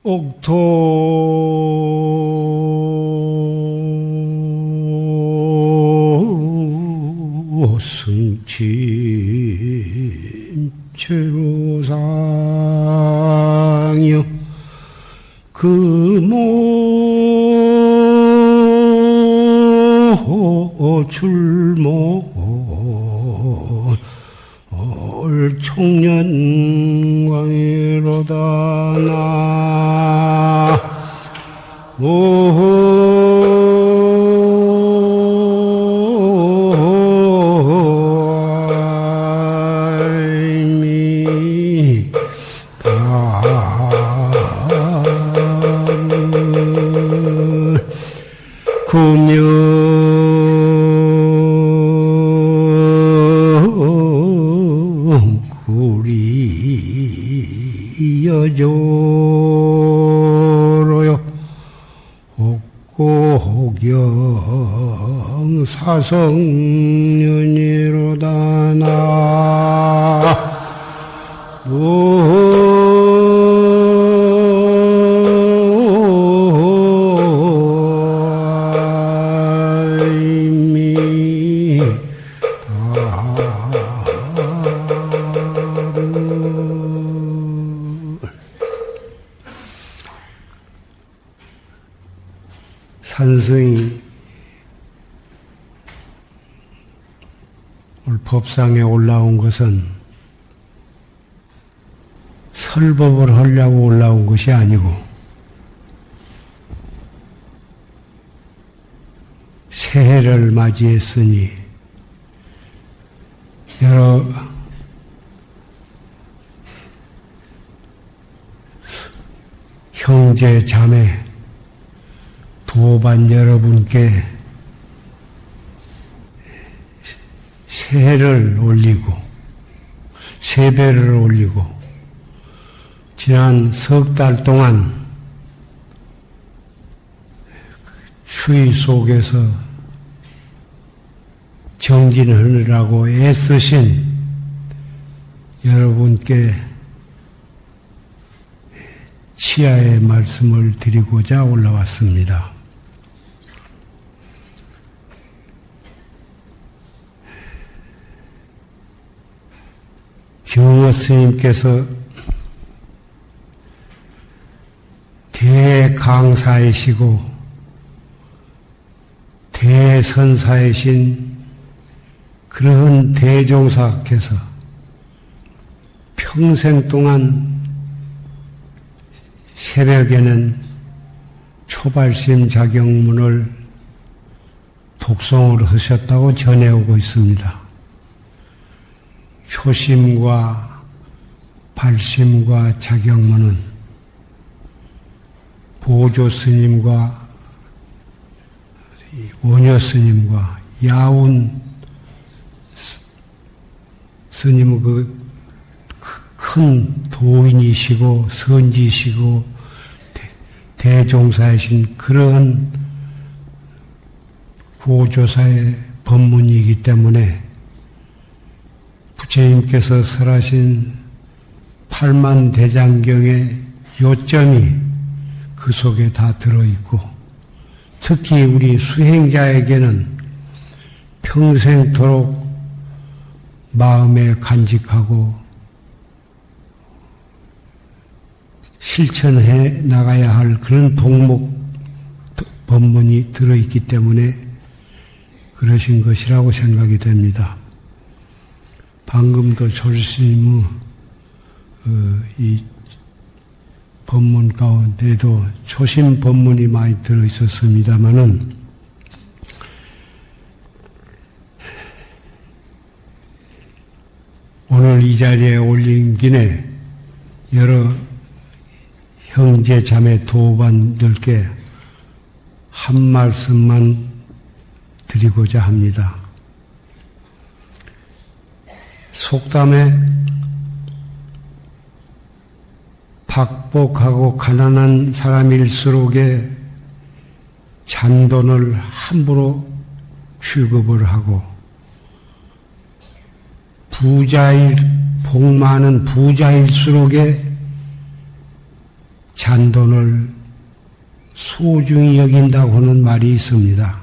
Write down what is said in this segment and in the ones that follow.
옥토 승진 최로상여 금오 출모 청년광이로다 나 구리 여조로요 옥고경 사성년이로다 나 산승이 오늘 법상에 올라온 것은 설법을 하려고 올라온 것이 아니고 새해를 맞이했으니 여러 형제 자매 도반 여러분께 새해를 올리고 세배를 올리고 지난 석 달 동안 추위 속에서 정진하느라고 애쓰신 여러분께 치하의 말씀을 드리고자 올라왔습니다. 경어 스님께서 대강사이시고 대선사이신 그런 대종사께서 평생 동안 새벽에는 초발심 자경문을 독송을 하셨다고 전해오고 있습니다. 초심과 발심과 자경문은 보조 스님과 원효 스님과 야운 스님은 그 큰 도인이시고 선지시고 대종사이신 그런 보조사의 법문이기 때문에 부처님께서 설하신 팔만대장경의 요점이 그 속에 다 들어있고 특히 우리 수행자에게는 평생토록 마음에 간직하고 실천해 나가야 할 그런 동목 법문이 들어있기 때문에 그러신 것이라고 생각이 됩니다. 방금도 조르스님의 이 법문 가운데도 초심 법문이 많이 들어있었습니다마는 오늘 이 자리에 올린 김에 여러 형제 자매 도반들께 한 말씀만 드리고자 합니다. 속담에 박복하고 가난한 사람일수록에 잔돈을 함부로 취급을 하고 복 많은 부자일수록에 잔돈을 소중히 여긴다고 하는 말이 있습니다.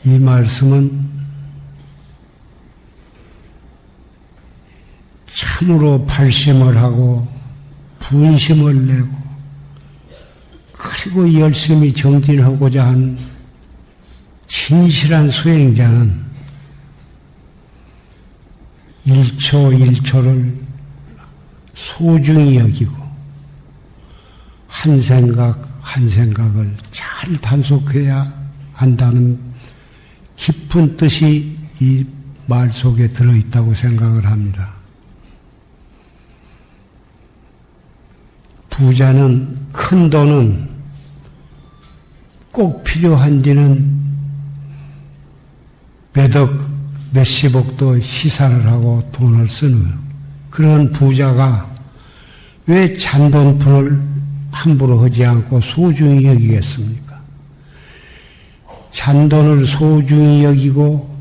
이 말씀은 참으로 발심을 하고 분심을 내고 그리고 열심히 정진하고자 한 진실한 수행자는 1초 1초를 소중히 여기고 한 생각 한 생각을 잘 단속해야 한다는 깊은 뜻이 이 말 속에 들어있다고 생각을 합니다. 부자는, 큰 돈은 꼭 필요한 데는 몇억, 몇십억도 희사를 하고 돈을 쓰는 그런 부자가 왜 잔돈푼을 함부로 하지 않고 소중히 여기겠습니까? 잔돈을 소중히 여기고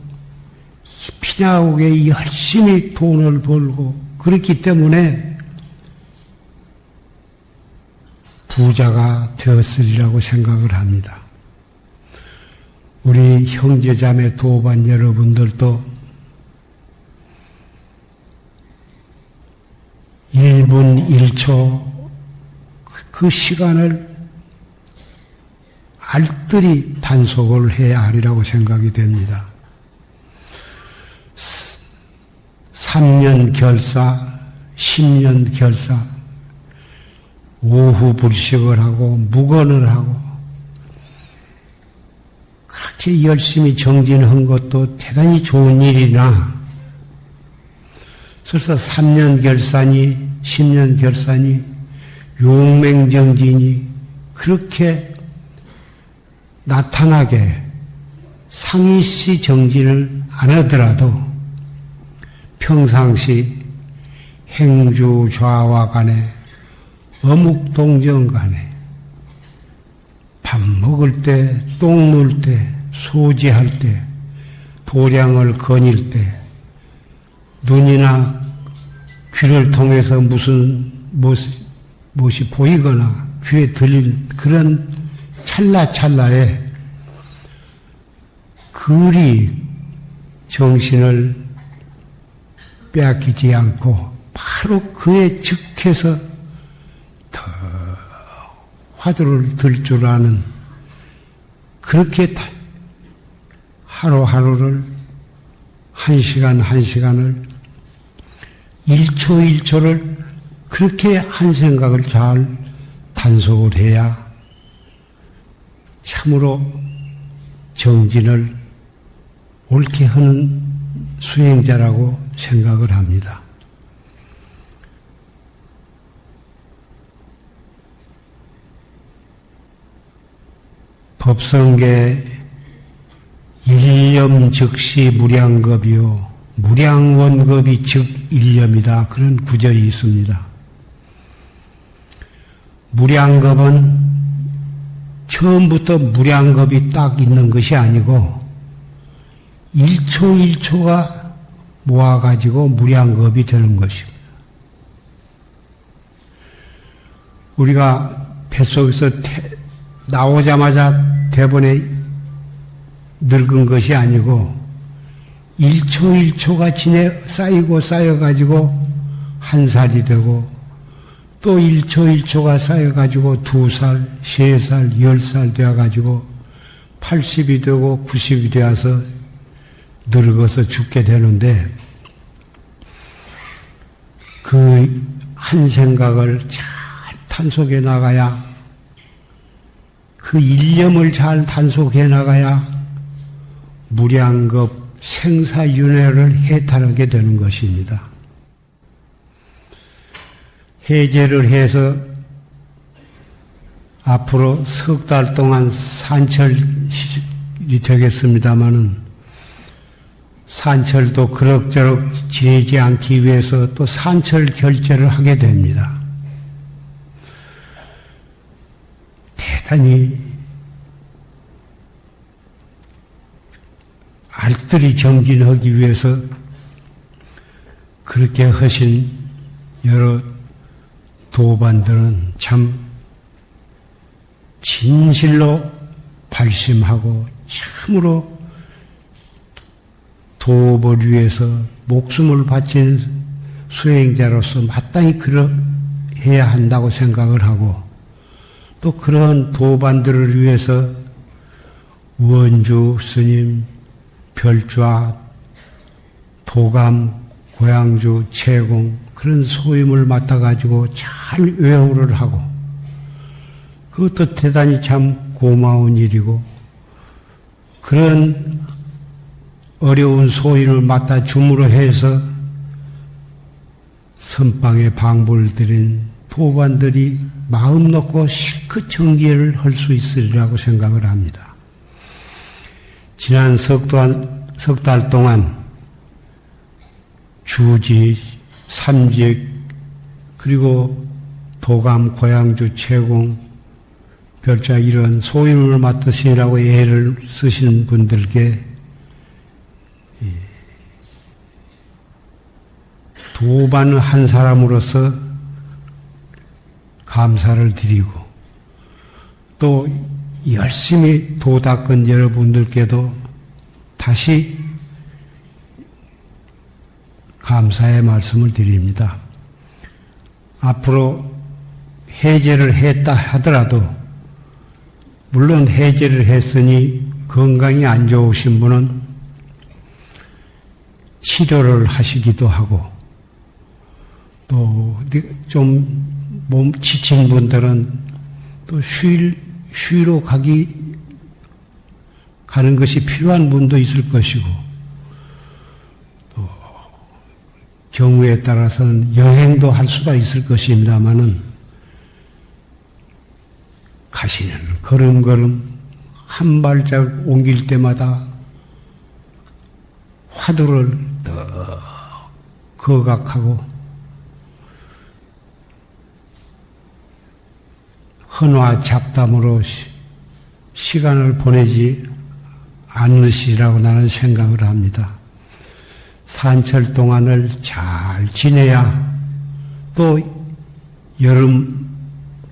피나오게 열심히 돈을 벌고 그렇기 때문에 부자가 되었으리라고 생각을 합니다. 우리 형제자매 도반 여러분들도 1분 1초 그 시간을 알뜰히 단속을 해야 하리라고 생각이 됩니다. 3년 결사, 10년 결사, 오후 불식을 하고 묵언을 하고 그렇게 열심히 정진한 것도 대단히 좋은 일이나 설사 3년 결산이 10년 결산이 용맹정진이 그렇게 나타나게 상의시 정진을 안 하더라도 평상시 행주 좌와 간에 어묵동정 간에 밥 먹을 때, 똥 눌 때, 소지할 때, 도량을 거닐 때, 눈이나 귀를 통해서 무슨 무엇이 보이거나 귀에 들릴 그런 찰나찰나에 그리 정신을 빼앗기지 않고 바로 그에 즉해서 더 화두를 들 줄 아는 그렇게 하루하루를 한 시간 한 시간을 1초 1초를 그렇게 한 생각을 잘 단속을 해야 참으로 정진을 옳게 하는 수행자라고 생각을 합니다. 법성계 일념 즉시 무량겁이요 무량원겁이 즉 일념이다. 그런 구절이 있습니다. 무량겁은 처음부터 무량겁이 딱 있는 것이 아니고 1초 1초가 모아가지고 무량겁이 되는 것입니다. 우리가 뱃속에서 나오자마자 대번에 늙은 것이 아니고 1초 1초가 쌓이고 쌓여가지고 한 살이 되고 또 1초 1초가 쌓여가지고 2살, 3살, 10살 되어가지고 80이 되고 90이 되어서 늙어서 죽게 되는데 그 한 생각을 잘 단속해 나가야 그 일념을 잘 단속해 나가야 무량겁 생사윤회를 해탈하게 되는 것입니다. 해제를 해서 앞으로 석 달 동안 산철이 되겠습니다마는 산철도 그럭저럭 지내지 않기 위해서 또 산철 결제를 하게 됩니다. 대단히 알뜰히 정진하기 위해서 그렇게 하신 여러 도반들은 참 진실로 발심하고 참으로 도업을 위해서 목숨을 바친 수행자로서 마땅히 그러해야 한다고 생각을 하고, 또 그런 도반들을 위해서 원주 스님, 별좌, 도감, 고양주, 채공 그런 소임을 맡아가지고 잘 외우를 하고, 그것도 대단히 참 고마운 일이고, 그런 어려운 소임을 맡아 줌으로 해서 선방에 방부를 드린 도반들이 마음 놓고 실컷 정기를 할 수 있으리라고 생각을 합니다. 지난 석 달 동안 주지, 삼직, 그리고 도감, 고양주, 채공, 별자 이런 소임을 맡으시라고 애를 쓰신 분들께 도반 한 사람으로서 감사를 드리고, 또 열심히 도 닦은 여러분들께도 다시 감사의 말씀을 드립니다. 앞으로 해제를 했다 하더라도, 물론 해제를 했으니 건강이 안 좋으신 분은 치료를 하시기도 하고, 또 좀 몸 지친 분들은 또 쉬러 가는 것이 필요한 분도 있을 것이고, 또 경우에 따라서는 여행도 할 수가 있을 것입니다마는, 가시는 걸음걸음 한 발자국 옮길 때마다 화두를 더 거각하고 헌화 잡담으로 시간을 보내지 않으시라고 나는 생각을 합니다. 산철 동안을 잘 지내야 또 여름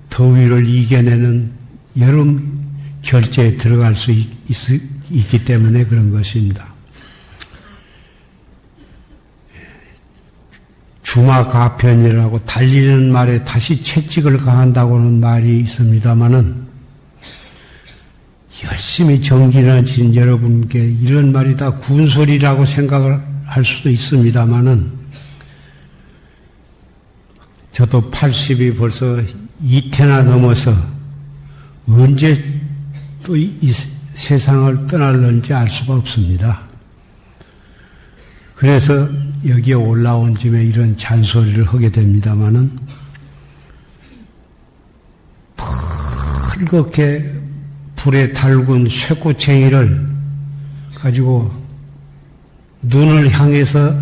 더위를 이겨내는 여름 결제에 들어갈 수 있기 때문에 그런 것입니다. 주마가편이라고 달리는 말에 다시 채찍을 가한다고는 말이 있습니다마는, 열심히 정진하신 여러분께 이런 말이 다 군소리라고 생각을 할 수도 있습니다마는, 저도 80이 벌써 2태나 넘어서 언제 또 이 세상을 떠날는지 알 수가 없습니다. 그래서 여기에 올라온 집에 이런 잔소리를 하게 됩니다마는, 펄겋게 불에 달군 쇠꼬챙이를 가지고 눈을 향해서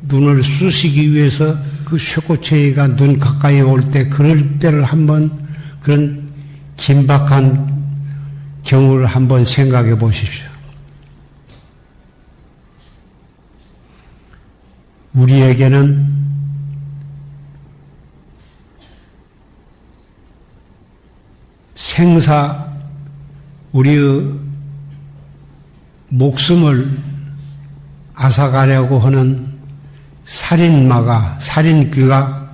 눈을 쑤시기 위해서 그 쇠꼬챙이가 눈 가까이 올 때, 그럴 때를 한번, 그런 긴박한 경우를 한번 생각해 보십시오. 우리에게는 생사, 우리의 목숨을 앗아가려고 하는 살인귀가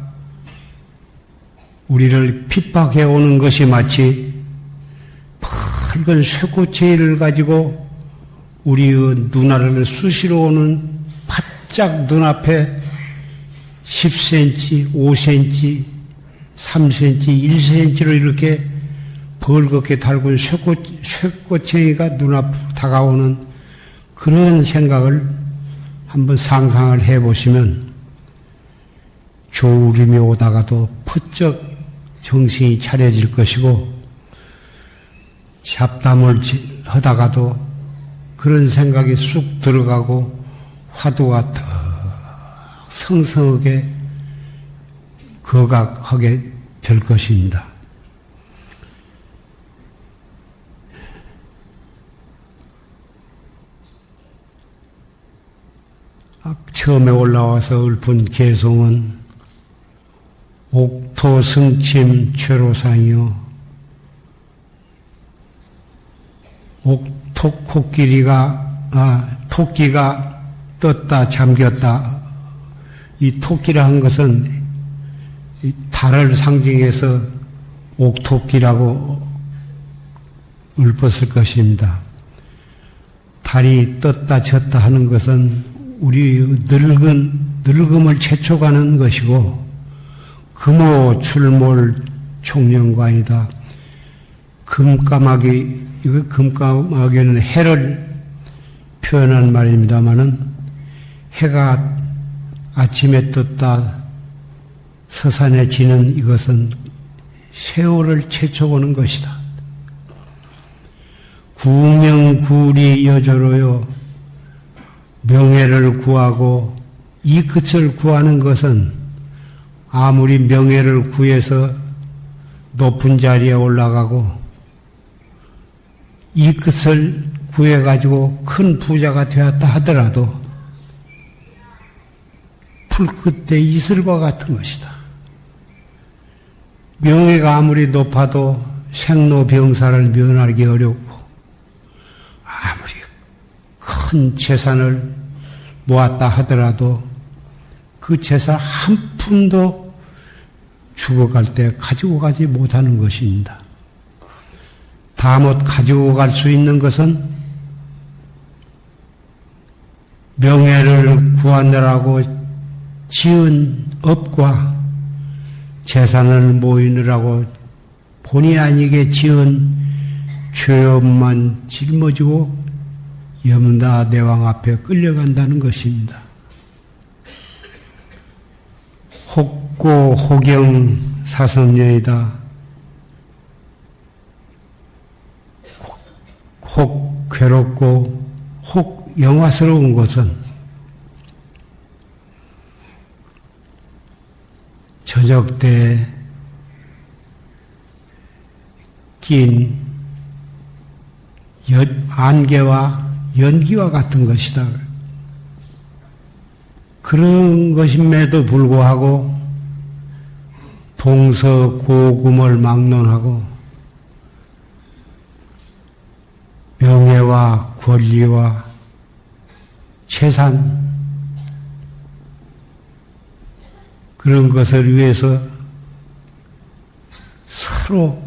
우리를 핍박해 오는 것이 마치 붉은 쇠꼬챙이를 가지고 우리의 눈알을 쑤시러 오는 바짝 눈앞에 10cm, 5cm, 3cm, 1cm로 이렇게 벌겋게 달군 쇠꼬챙이가 눈앞으로 다가오는 그런 생각을 한번 상상을 해보시면, 조울임이 오다가도 퍼쩍 정신이 차려질 것이고, 잡담을 하다가도 그런 생각이 쑥 들어가고 화두가 더 성성하게 거각하게 될 것입니다. 처음에 올라와서 읊은 개송은 옥토 승침 최로상이요. 옥토 토끼가 떴다 잠겼다. 이 토끼라 한 것은 달을 상징해서 옥토끼라고 읊었을 것입니다. 달이 떴다 졌다 하는 것은 우리 늙음을 채촉하는 것이고, 금오 출몰 총령관이다. 금까마귀는 해를 표현한 말입니다마는, 해가 아침에 떴다 서산에 지는 이것은 세월을 채쳐오는 것이다. 구명구리 여조로요. 명예를 구하고 이 끝을 구하는 것은 아무리 명예를 구해서 높은 자리에 올라가고 이 끝을 구해가지고 큰 부자가 되었다 하더라도 풀끝에 이슬과 같은 것이다. 명예가 아무리 높아도 생로병사를 면하기 어렵고, 아무리 큰 재산을 모았다 하더라도 그 재산 한 푼도 죽어갈 때 가지고 가지 못하는 것입니다. 다못 가지고 갈 수 있는 것은 명예를 구하느라고 지은 업과 재산을 모이느라고 본의 아니게 지은 죄업만 짊어지고 염라대왕 앞에 끌려간다는 것입니다. 혹고 혹영 사성녀이다. 혹 괴롭고 혹 영화스러운 것은 저녁 때 낀 안개와 연기와 같은 것이다. 그런 것임에도 불구하고 동서고금을 막론하고 명예와 권리와 재산 그런 것을 위해서 서로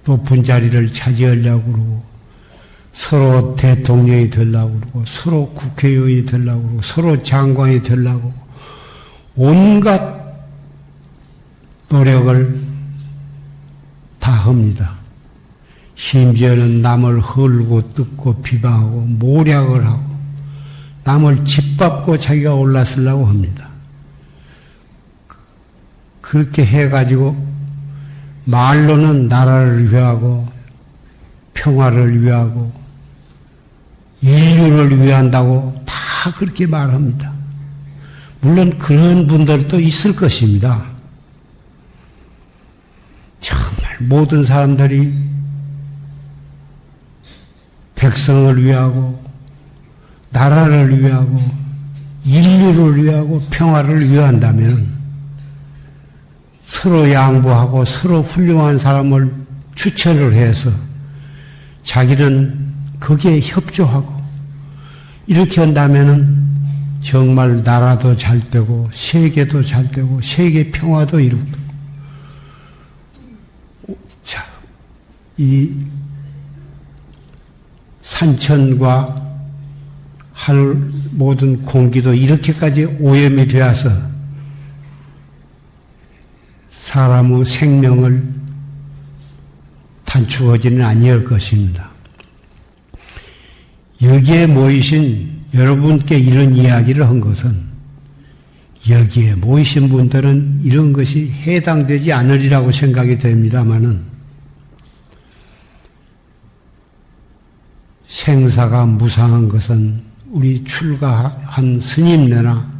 높은 자리를 차지하려고 그러고, 서로 대통령이 되려고 그러고, 서로 국회의원이 되려고 그러고, 서로 장관이 되려고 온갖 노력을 다 합니다. 심지어는 남을 헐고 뜯고 비방하고 모략을 하고 남을 짓밟고 자기가 올라서려고 합니다. 그렇게 해가지고 말로는 나라를 위하고 평화를 위하고 인류를 위한다고 다 그렇게 말합니다. 물론 그런 분들도 있을 것입니다. 정말 모든 사람들이 백성을 위하고 나라를 위하고 인류를 위하고 평화를 위한다면 서로 양보하고 서로 훌륭한 사람을 추천을 해서 자기는 거기에 협조하고 이렇게 한다면 정말 나라도 잘 되고 세계도 잘 되고 세계 평화도 이루고. 자, 이 산천과 하늘 모든 공기도 이렇게까지 오염이 되어서 사람의 생명을 단축하지는 아니할 것입니다. 여기에 모이신 여러분께 이런 이야기를 한 것은 여기에 모이신 분들은 이런 것이 해당되지 않으리라고 생각이 됩니다마는 생사가 무상한 것은 우리 출가한 스님네나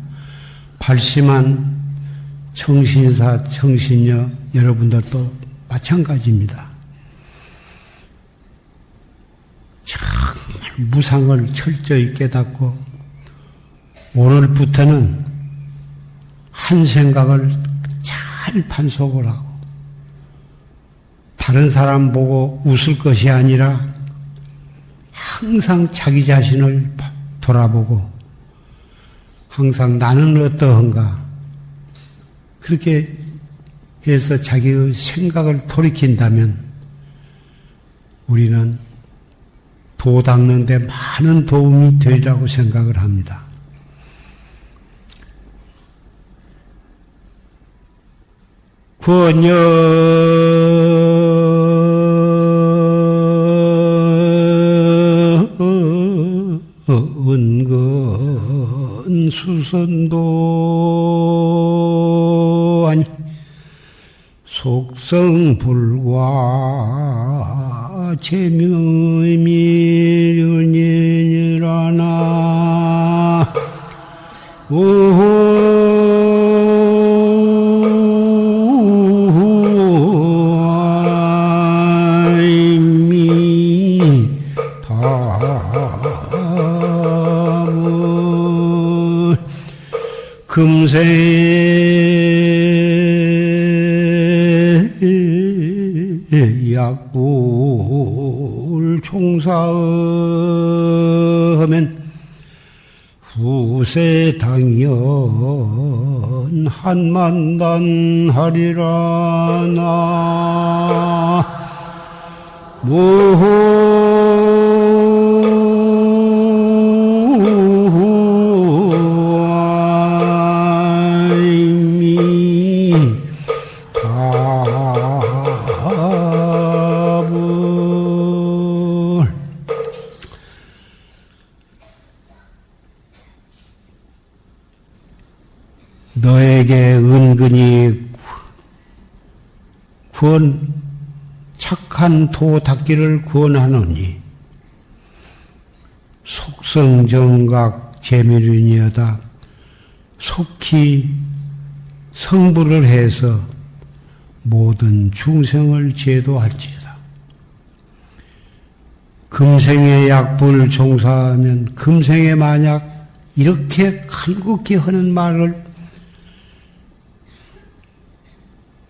발심한 청신사, 청신녀 여러분들도 마찬가지입니다. 정말 무상을 철저히 깨닫고 오늘부터는 한 생각을 잘 판속을 하고 다른 사람 보고 웃을 것이 아니라 항상 자기 자신을 돌아보고 항상 나는 어떠한가 그렇게 해서 자기의 생각을 돌이킨다면 우리는 도 닦는 데 많은 도움이 되리라고 생각을 합니다. 권여 은근 수선도 아니 속성불과 재미미윤이라나 금세 약불 총사하면 후세 당연 한만단 하리라 나 너에게 은근히 착한 도 닦기를 권하노니 속성정각 재미륜이여다 속히 성불을 해서 모든 중생을 제도할지어다. 금생에 약불 종사하면 금생에 만약 이렇게 간곡히 하는 말을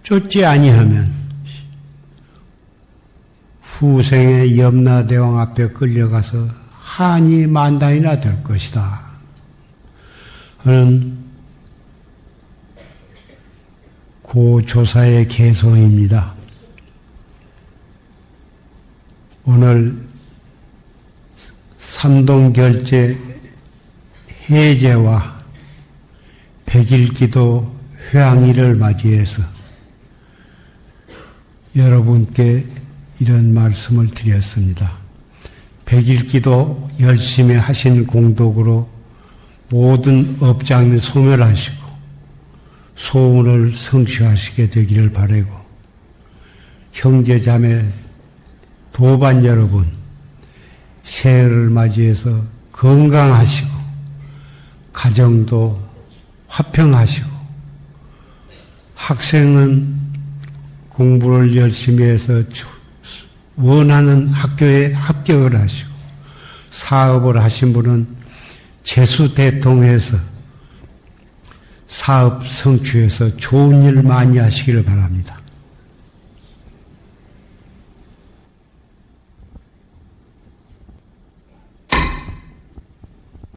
쫓지 아니하면 후생의 염라대왕 앞에 끌려가서 한이 만단이나 될 것이다 하는 고조사의 개소입니다. 오늘 삼동결제 해제와 백일기도 회항일을 맞이해서 여러분께 이런 말씀을 드렸습니다. 백일기도 열심히 하신 공덕으로 모든 업장을 소멸하시고 소원을 성취하시게 되기를 바라고 형제자매 도반 여러분 새해를 맞이해서 건강하시고 가정도 화평하시고 학생은 공부를 열심히 해서 원하는 학교에 합격을 하시고 사업을 하신 분은 재수대통해서 사업 성취해서 좋은 일 많이 하시기를 바랍니다.